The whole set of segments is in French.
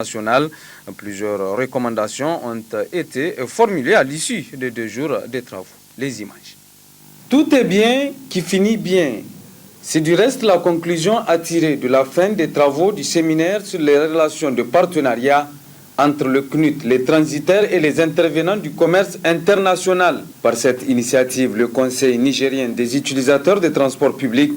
national. Plusieurs recommandations ont été formulées à l'issue de 2 jours de travaux. Les images. Tout est bien qui finit bien. C'est du reste la conclusion à tirer de la fin des travaux du séminaire sur les relations de partenariat entre le CNUT, les transitaires et les intervenants du commerce international. Par cette initiative, le Conseil nigérien des utilisateurs des transports publics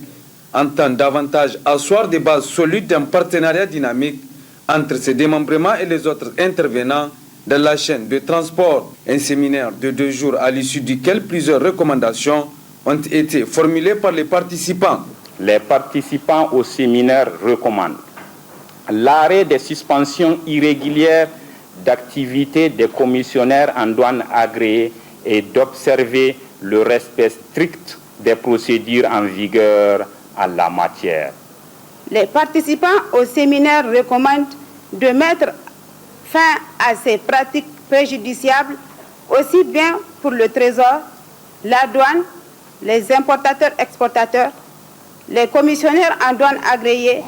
entend davantage asseoir des bases solides d'un partenariat dynamique entre ses démembrements et les autres intervenants dans la chaîne de transport. Un séminaire de 2 jours à l'issue duquel plusieurs recommandations ont été formulées par les participants. Les participants au séminaire recommandent l'arrêt des suspensions irrégulières d'activité des commissionnaires en douane agréés et d'observer le respect strict des procédures en vigueur en la matière. Les participants au séminaire recommandent de mettre fin à ces pratiques préjudiciables aussi bien pour le Trésor, la douane, les importateurs-exportateurs, les commissionnaires en douane agréés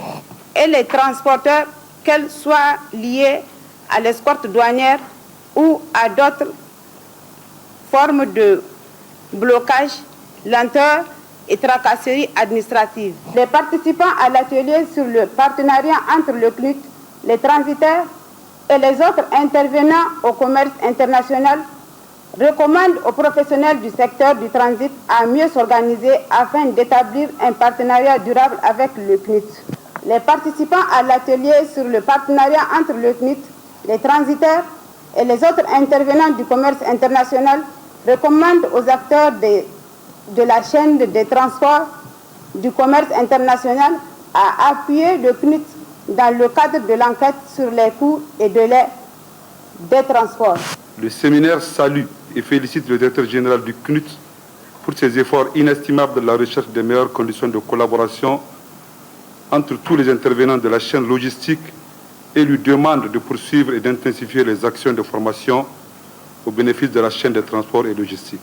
et les transporteurs, qu'elles soient liées à l'escorte douanière ou à d'autres formes de blocage, lenteur et tracasserie administrative. Les participants à l'atelier sur le partenariat entre le CNUT, les transitaires et les autres intervenants au commerce international recommandent aux professionnels du secteur du transit à mieux s'organiser afin d'établir un partenariat durable avec le CNUT. Les participants à l'atelier sur le partenariat entre le CNUT, les transitaires et les autres intervenants du commerce international recommandent aux acteurs de la chaîne des transports du commerce international à appuyer le CNUT dans le cadre de l'enquête sur les coûts et délais des transports. Le séminaire salue et félicite le directeur général du CNUT pour ses efforts inestimables de la recherche des meilleures conditions de collaboration entre tous les intervenants de la chaîne logistique et lui demande de poursuivre et d'intensifier les actions de formation au bénéfice de la chaîne des transports et logistiques.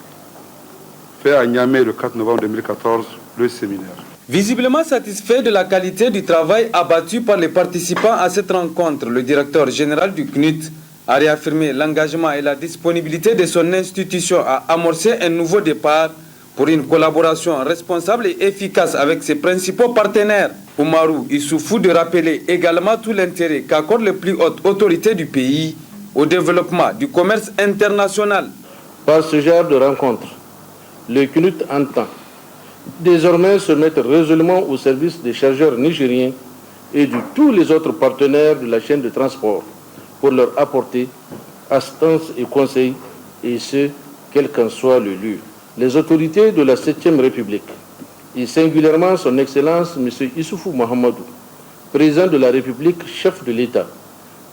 Fait à Niamey le 4 novembre 2014, le séminaire. Visiblement satisfait de la qualité du travail abattu par les participants à cette rencontre, le directeur général du CNUT a réaffirmé l'engagement et la disponibilité de son institution à amorcer un nouveau départ pour une collaboration responsable et efficace avec ses principaux partenaires. Oumarou Issoufou de rappeler également tout l'intérêt qu'accordent les plus hautes autorités du pays au développement du commerce international. Par ce genre de rencontre, le CNUT entend désormais se mettre résolument au service des chargeurs nigériens et de tous les autres partenaires de la chaîne de transport pour leur apporter assistance et conseil, et ce, quel qu'en soit le lieu. Les autorités de la 7e République, et singulièrement son Excellence M. Issoufou Mahamadou, président de la République, chef de l'État,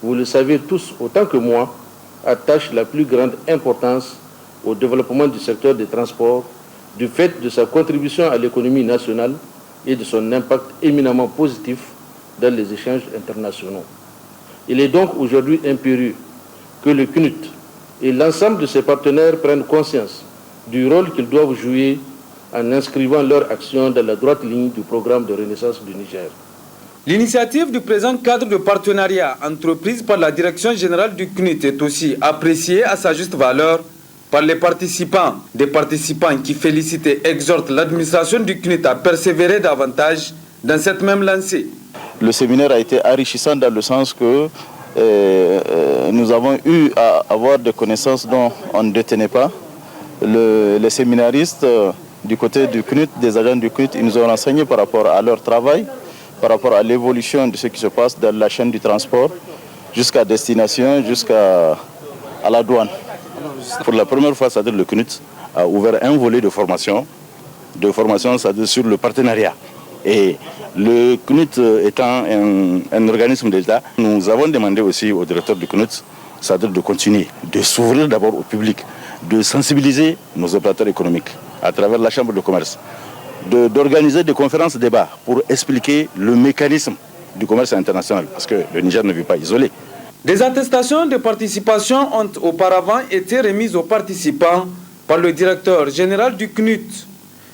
vous le savez tous autant que moi, attache la plus grande importance au développement du secteur des transports, du fait de sa contribution à l'économie nationale et de son impact éminemment positif dans les échanges internationaux. Il est donc aujourd'hui impérieux que le CNUT et l'ensemble de ses partenaires prennent conscience du rôle qu'ils doivent jouer en inscrivant leur action dans la droite ligne du programme de renaissance du Niger. L'initiative du présent cadre de partenariat entreprise par la direction générale du CNUT est aussi appréciée à sa juste valeur par les participants. Des participants qui félicitent et exhortent l'administration du CNUT à persévérer davantage dans cette même lancée. Le séminaire a été enrichissant dans le sens que nous avons eu à avoir des connaissances dont on ne détenait pas. Les séminaristes du côté du CNUT, des agents du CNUT, ils nous ont renseigné par rapport à leur travail, par rapport à l'évolution de ce qui se passe dans la chaîne du transport, jusqu'à destination, jusqu'à la douane. Pour la première fois, c'est-à-dire le CNUT a ouvert un volet de formation, c'est-à-dire sur le partenariat. Et le CNUT étant un organisme d'État, nous avons demandé aussi au directeur du CNUT, c'est-à-dire de continuer, de s'ouvrir d'abord au public, de sensibiliser nos opérateurs économiques à travers la Chambre de commerce, d'organiser des conférences débats pour expliquer le mécanisme du commerce international, parce que le Niger ne vit pas isolé. Des attestations de participation ont auparavant été remises aux participants par le directeur général du CNUT.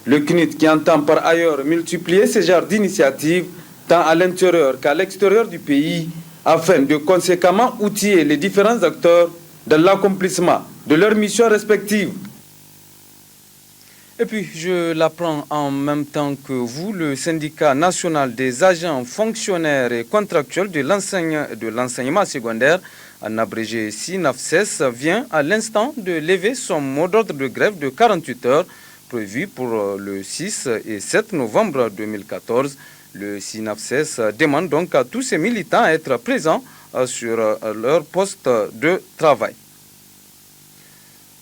Le CNUT qui entend par ailleurs multiplier ce genre d'initiatives tant à l'intérieur qu'à l'extérieur du pays afin de conséquemment outiller les différents acteurs dans l'accomplissement de leurs missions respectives. Et puis, je l'apprends en même temps que vous, le syndicat national des agents, fonctionnaires et contractuels de l'enseignement secondaire, en abrégé SINAFSES, vient à l'instant de lever son mot d'ordre de grève de 48 heures prévu pour le 6 et 7 novembre 2014. Le SINAFSES demande donc à tous ses militants à être présents sur leur poste de travail.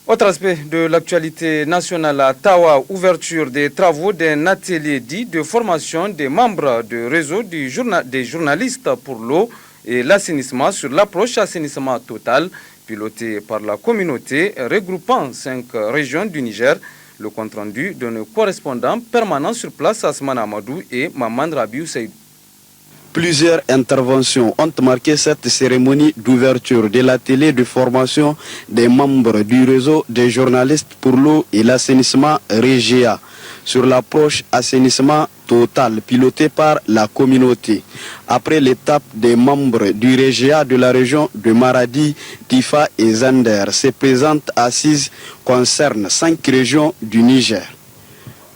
Autre aspect de l'actualité nationale à Tawa, ouverture des travaux d'un atelier dit de formation des membres du réseau des journalistes pour l'eau et l'assainissement sur l'approche assainissement total, piloté par la communauté regroupant 5 régions du Niger. Le compte-rendu de nos correspondants permanents sur place, Asman Amadou et Maman Rabiou Seydou. Plusieurs interventions ont marqué cette cérémonie d'ouverture de l'atelier de formation des membres du réseau des journalistes pour l'eau et l'assainissement REGIA sur l'approche assainissement total pilotée par la communauté. Après l'étape des membres du REGIA de la région de Maradi, Tifa et Zander, ces présentes assises concernent 5 régions du Niger.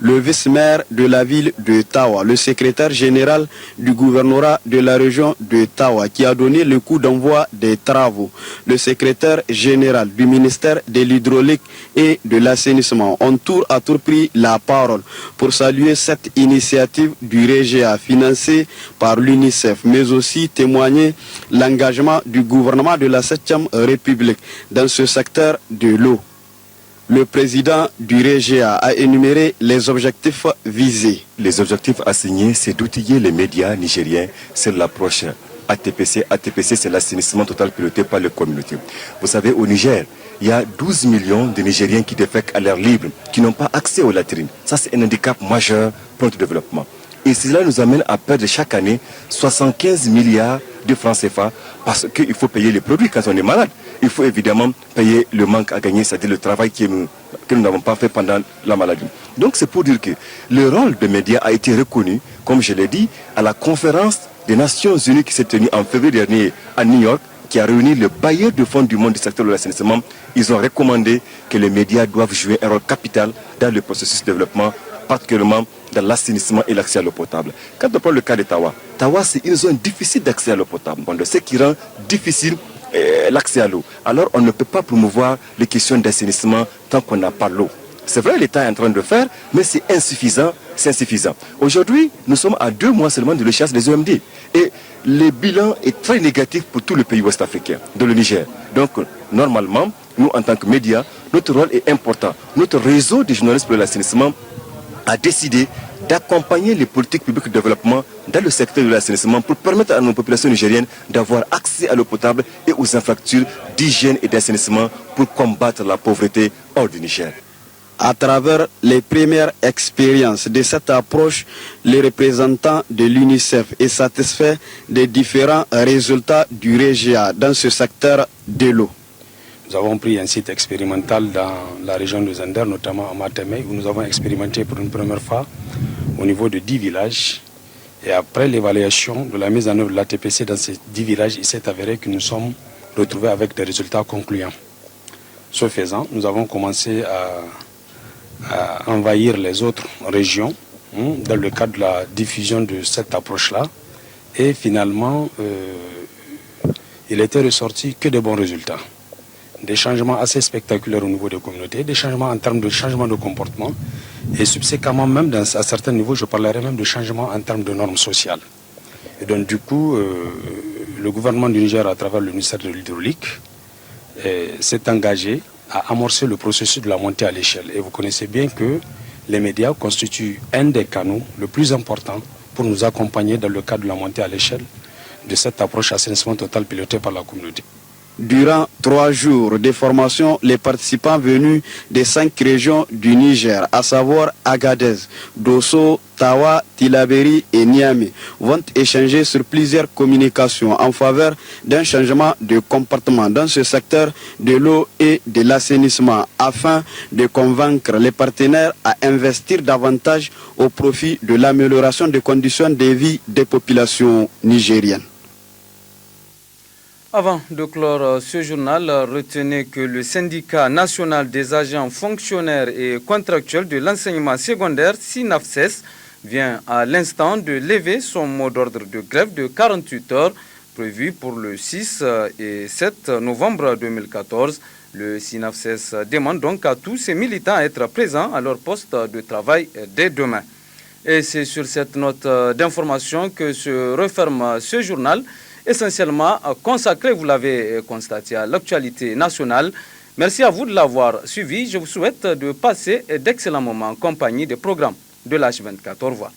Le vice-maire de la ville de Tawa, le secrétaire général du gouvernorat de la région de Tawa, qui a donné le coup d'envoi des travaux, le secrétaire général du ministère de l'hydraulique et de l'assainissement ont tour à tour pris la parole pour saluer cette initiative du REGIA financée par l'UNICEF, mais aussi témoigner l'engagement du gouvernement de la 7e République dans ce secteur de l'eau. Le président du REGIA a énuméré les objectifs visés. Les objectifs assignés, c'est d'outiller les médias nigériens sur l'approche ATPC. ATPC, c'est l'assainissement total piloté par les communautés. Vous savez, au Niger, il y a 12 millions de Nigériens qui défèquent à l'air libre, qui n'ont pas accès aux latrines. Ça, c'est un handicap majeur pour notre développement. Et cela nous amène à perdre chaque année 75 milliards de francs CFA parce qu'il faut payer les produits quand on est malade. Il faut évidemment payer le manque à gagner, c'est-à-dire le travail que nous n'avons pas fait pendant la maladie. Donc c'est pour dire que le rôle des médias a été reconnu, comme je l'ai dit, à la conférence des Nations Unies qui s'est tenue en février dernier à New York, qui a réuni le bailleur de fonds du monde du secteur de l'assainissement. Ils ont recommandé que les médias doivent jouer un rôle capital dans le processus de développement, particulièrement dans l'assainissement et l'accès à l'eau potable. Quand on prend le cas de Tawa, Tawa c'est une zone difficile d'accès à l'eau potable. Bon, ce qui rend difficile l'accès à l'eau. Alors on ne peut pas promouvoir les questions d'assainissement tant qu'on n'a pas l'eau. C'est vrai, l'État est en train de faire, mais c'est insuffisant. C'est insuffisant. Aujourd'hui, nous sommes à 2 mois seulement de l'échéance des OMD. Et le bilan est très négatif pour tout le pays ouest-africain, de le Niger. Donc, normalement, nous, en tant que médias, notre rôle est important. Notre réseau des journalistes pour l'assainissement a décidé d'accompagner les politiques publiques de développement dans le secteur de l'assainissement pour permettre à nos populations nigériennes d'avoir accès à l'eau potable et aux infrastructures d'hygiène et d'assainissement pour combattre la pauvreté hors du Niger. À travers les premières expériences de cette approche, les représentants de l'UNICEF est satisfait des différents résultats du REGIA dans ce secteur de l'eau. Nous avons pris un site expérimental dans la région de Zander, notamment à Matamei, où nous avons expérimenté pour une première fois au niveau de 10 villages. Et après l'évaluation de la mise en œuvre de l'ATPC dans ces 10 villages, il s'est avéré que nous sommes retrouvés avec des résultats concluants. Ce faisant, nous avons commencé à envahir les autres régions dans le cadre de la diffusion de cette approche-là. Et finalement, il était ressorti que de bons résultats. Des changements assez spectaculaires au niveau des communautés, des changements en termes de changement de comportement et subséquemment même à certains niveaux, je parlerai même de changements en termes de normes sociales. Et donc du coup, le gouvernement du Niger à travers le ministère de l'hydraulique s'est engagé à amorcer le processus de la montée à l'échelle. Et vous connaissez bien que les médias constituent un des canaux le plus important pour nous accompagner dans le cadre de la montée à l'échelle de cette approche assainissement total pilotée par la communauté. Durant 3 jours de formation, les participants venus des 5 régions du Niger, à savoir Agadez, Dosso, Tawa, Tilaberi et Niamey, vont échanger sur plusieurs communications en faveur d'un changement de comportement dans ce secteur de l'eau et de l'assainissement afin de convaincre les partenaires à investir davantage au profit de l'amélioration des conditions de vie des populations nigériennes. Avant de clore ce journal, retenez que le syndicat national des agents fonctionnaires et contractuels de l'enseignement secondaire, SINAFSES, vient à l'instant de lever son mot d'ordre de grève de 48 heures prévu pour le 6 et 7 novembre 2014. Le SINAFSES demande donc à tous ses militants à être présents à leur poste de travail dès demain. Et c'est sur cette note d'information que se referme ce journal, essentiellement consacré, vous l'avez constaté, à l'actualité nationale. Merci à vous de l'avoir suivi. Je vous souhaite de passer d'excellents moments en compagnie des programmes de l'H24. Au revoir.